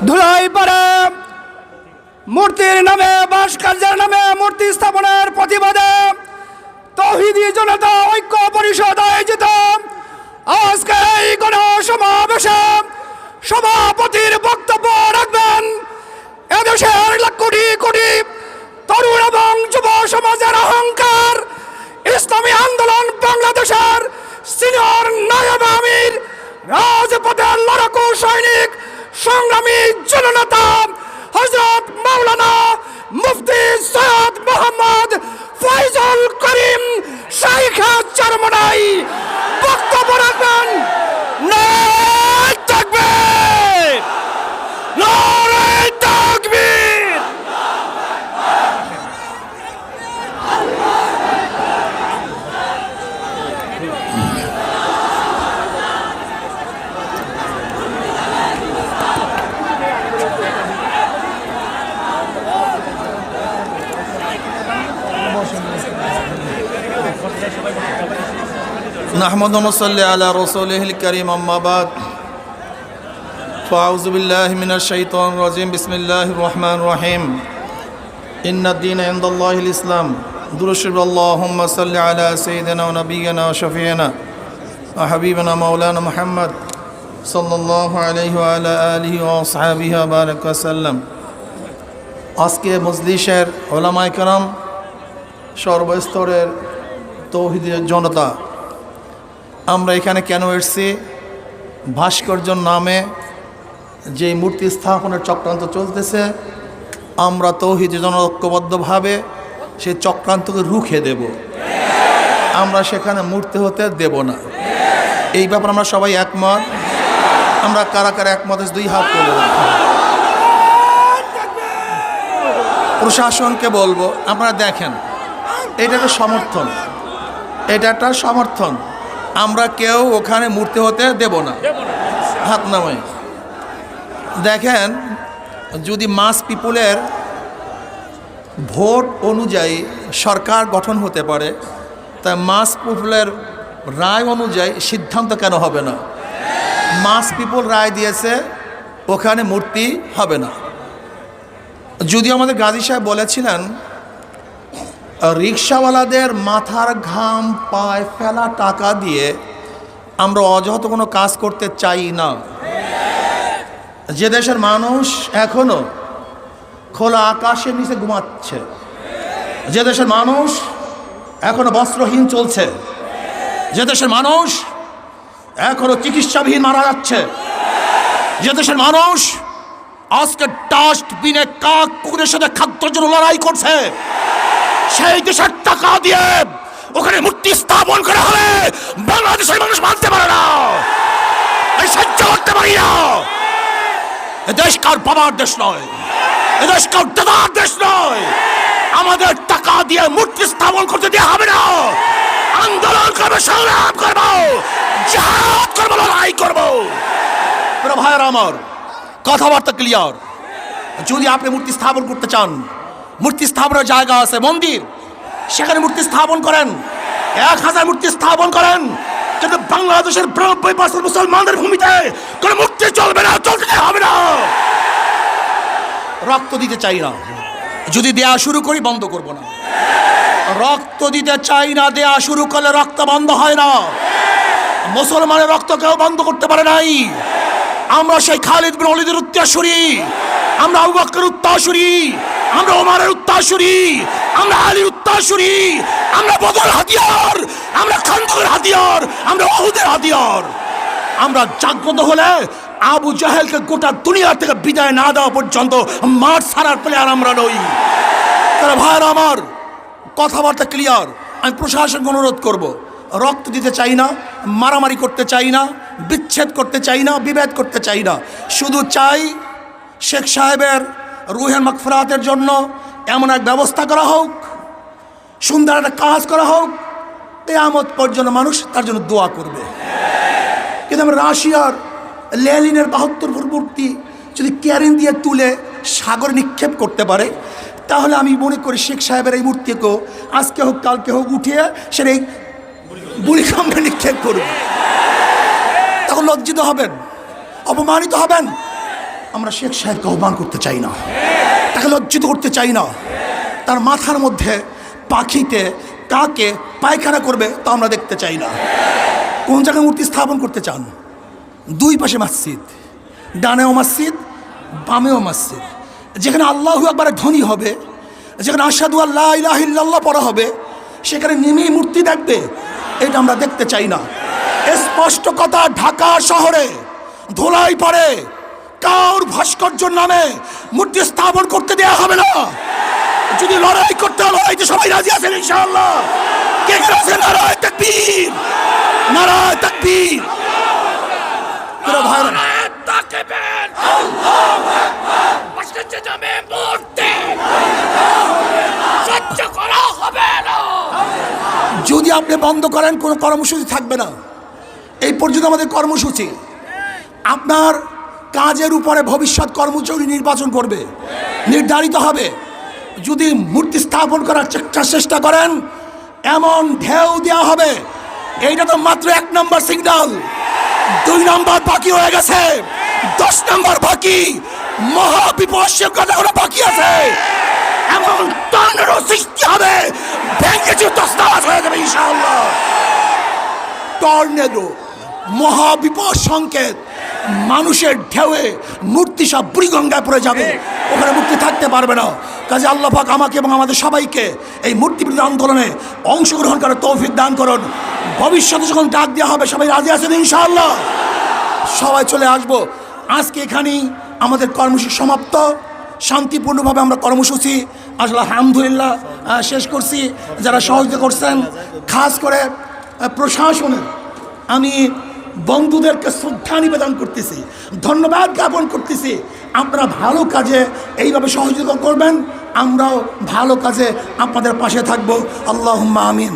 ধুলাই পড়ে মূর্তির নামে ভাস্কর্যের নামে মূর্তি স্থাপনের প্রতিবাদে তৌহিদি জনতা ঐক্য পরিষদ আয়োজিত আজকে এই গণসমাবেশে সভাপতির বক্তব্য রাখবেন এদেশের কোটি কোটি তরুণ এবং যুব সমাজের অহংকার ইসলামী আন্দোলন বাংলাদেশের সিনিয়র নায়েব আমির রাজপথের লড়াকু সৈনিক সংগ্রামী জননেতা হযরত মাওলানা মুফতি সৈয়দ মোহাম্মদ ফয়জুল করিম শাইখ চরমনাই বক্তব্য রাখবেন। নারায়ে তাকবীর, নারায়ে তাকবীর। نحمد ونصلي على رسوله الكريم أما بعد فأعوذ بالله من الشيطان الرجيم بسم الله الرحمن الرحيم إن الدين عند الله الإسلام درشب اللهم صل على سيدنا ونبينا وشفيعنا وحبيبنا مولانا محمد صلى الله عليه وعلى آله وأصحابه وبارك وسلم আজকে মজলিসের ওলামায়ে কেরাম সর্বস্তরের তৌহিদি জনতা আমরা এখানে কেন এসেছি? ভাস্কর্যের নামে যে মূর্তি স্থাপনের চক্রান্ত চলতেছে আমরা তৌহিদি ঐক্যবদ্ধভাবে সেই চক্রান্তকে রুখে দেব। আমরা সেখানে মূর্তি হতে দেব না। এই ব্যাপারে আমরা সবাই একমত। আমরা কারা কারা একমত দুই হাত তুলে প্রশাসনকে বলবো আপনারা দেখেন এটা একটা সমর্থন, এটা একটা সমর্থন। আমরা কেউ ওখানে মূর্তি হতে দেব না। হাত নামাই দেখেন, যদি মাস পিপুলের ভোট অনুযায়ী সরকার গঠন হতে পারে, তাই মাস পিপুলের রায় অনুযায়ী সিদ্ধান্ত কেন হবে না? মাস পিপুল রায় দিয়েছে ওখানে মূর্তি হবে না। যদি আমাদের গাজী সাহেব বলেছিলেন রিক্সাওয়ালাদের মাথার ঘাম পায়ে ফেলা টাকা দিয়ে আমরা অযথা কোনো কাজ করতে চাই না। যে দেশের মানুষ এখনো খোলা আকাশের নিচে ঘুমাচ্ছে, যে দেশের মানুষ এখনো বস্ত্রহীন চলছে, যে দেশের মানুষ এখনো চিকিৎসাবিহীন মারা যাচ্ছে, যে দেশের মানুষ আজকে ডাস্টবিনে কাক কুকুরের সাথে খাদ্যের জন্য লড়াই করছে, সেই দেশের টাকা দিয়ে ওখানে মূর্তি স্থাপন করা হবে বাংলাদেশের মানুষ মানতে পারে না, এই সহ্য করতে পারি না। এদেশ কার বাবার দেশ নয়, এদেশ কার দাদার দেশ নয়। আমাদের টাকা দিয়ে মূর্তি স্থাপন করতে দেওয়া হবে না। আন্দোলন করবো, সংগ্রাম করবো, জিহাদ করবো, লড়াই করবো। ভাইয়েরা আমার, কথাবার্তা ক্লিয়ার। যদি আপনি মূর্তি স্থাপন করতে চান, মূর্তি স্থাপনের জায়গা আছে, মন্দির, সেখানে মূর্তি স্থাপন করেন। 1000 মূর্তি স্থাপন করেন, কিন্তু বাংলাদেশের 90% মুসলমানদের ভূমিতে কোনো মূর্তি চলবে না, চলতে হবে না। রক্ত দিতে চাই না, যদি দেয়া শুরু করি বন্ধ করব না। রক্ত দিতে চাই না, দেয়া শুরু করলে রক্ত বন্ধ হয় না। মুসলমানের রক্ত কেউ বন্ধ করতে পারে নাই। আমরা সেই খালিদ বিন ওয়ালিদের উত্তরসূরি, আমরা আবু বকরের উত্তরসূরি, আমরা ওমরের উত্তরসূরি, আমরা আলীর উত্তরসূরি, আমরা বদরের হাতিয়ার, আমরা খান্দকের হাতিয়ার, আমরা উহুদের হাতিয়ার। আমরা জাগ্রত হলে আবু জাহেলকে গোটা দুনিয়া থেকে বিদায় না দেওয়া পর্যন্ত মাঠ ছাড়ার প্লেয়ার আমরা নই। তাহলে ভাইয়েরা আমার, কথাবার্তা ক্লিয়ার। আমি প্রশাসনকে অনুরোধ করব, রক্ত দিতে চাই না, মারামারি করতে চাই না, বিচ্ছেদ করতে চাই না, বিভেদ করতে চাই না। শুধু চাই শেখ সাহেবের রুহের মাগফিরাতের জন্য এমন এক ব্যবস্থা করা হোক, সুন্দর একটা কাজ করা হোক, কিয়ামত পর্যন্ত মানুষ তার জন্য দোয়া করবে। কিন্তু আমরা রাশিয়ার লেনিনের 72 মূর্তি যদি ক্যারিন দিয়ে তুলে সাগরে নিক্ষেপ করতে পারে, তাহলে আমি মনে করি শেখ সাহেবের এই মূর্তিকেও আজকে হোক কালকে হোক উঠিয়ে সে এই বুড়িখাম্বে নিক্ষেপ করবে। তখন লজ্জিত হবেন, অপমানিত হবেন। আমরা শেখ সাহেবকে আহ্বান করতে চাই না, তাকে লজ্জিত করতে চাই না। তার মাথার মধ্যে পাখিতে কাকে পায়খানা করবে তা আমরা দেখতে চাই না। কোন জায়গায় মূর্তি স্থাপন করতে চান? দুই পাশে মসজিদ, ডানেও মসজিদ, বামেও মসজিদ। যেখানে আল্লাহু আকবারের ধ্বনি হবে, যেখানে আশহাদু আল্লা ইলাহা ইল্লাল্লাহ পড়া হবে, সেখানে নেমেই মূর্তি দেখবে, এটা আমরা দেখতে চাই না। স্পষ্ট কথা, ঢাকা শহরে ধুলাই পড়ে কাউর ভাস্কর্যের নামে মূর্তি স্থাপন করতে দেওয়া হবে না। যদি লড়াই করতে হয়, লড়াইতে সবাই রাজি আছেন ইনশাআল্লাহ? কে কে আছেন? নারায়ে তাকবীর, নারায়ে তাকবীর। প্রিয় ভাইরা, যদি আপনি বন্ধ করেন, কোনো কর্মসূচি থাকবে না। এই পর্যন্ত আমাদের কর্মসূচি। আপনার কাজের উপরে ভবিষ্যৎ কর্মসূচি নির্বাচন করবে, নির্ধারিত হবে। যদি মূর্তি স্থাপন করার চেষ্টা করেন, এমন ঢেউ দেওয়া হবে। এইটা তো মাত্র 1 নম্বর সিগন্যাল, 2 নম্বর বাকি হয়ে গেছে, 10 নম্বর বাকি। মহাবিপর্যয় কথা বাকি আছে। এমন টর্নেডো সৃষ্টি হবে, ভেঙে তছনছ হয়ে যাবে ইনশাআল্লাহ। টর্নেডো, মহাবিপদ সংকেত, মানুষের ঢেউয়ে মূর্তি সব বুড়িগঙ্গায় পড়ে যাবে, ওখানে মূর্তি থাকতে পারবে না। কাজে আল্লাহ পাক আমাকে এবং আমাদের সবাইকে এই মূর্তি বিরোধী আন্দোলনে অংশগ্রহণ করার তৌফিক দান করুন। ভবিষ্যতে যখন ডাক দেওয়া হবে, সবাই রাজি আছেন ইনশাআল্লাহ? সবাই চলে আসবো। আজকে এখানেই আমাদের কর্মসূচি সমাপ্ত। শান্তিপূর্ণভাবে আমরা কর্মসূচি আসলে আলহামদুলিল্লাহ শেষ করছি। যারা সহযোগিতা করছেন, খাস করে প্রশাসনের আমি বন্ধুদেরকে শ্রদ্ধা নিবেদন করতেছি, ধন্যবাদ জ্ঞাপন করতেছি। আপনারা ভালো কাজে এইভাবে সহযোগিতা করবেন, আমরাও ভালো কাজে আপনাদের পাশে থাকবো। আল্লাহুম্মা আমিন।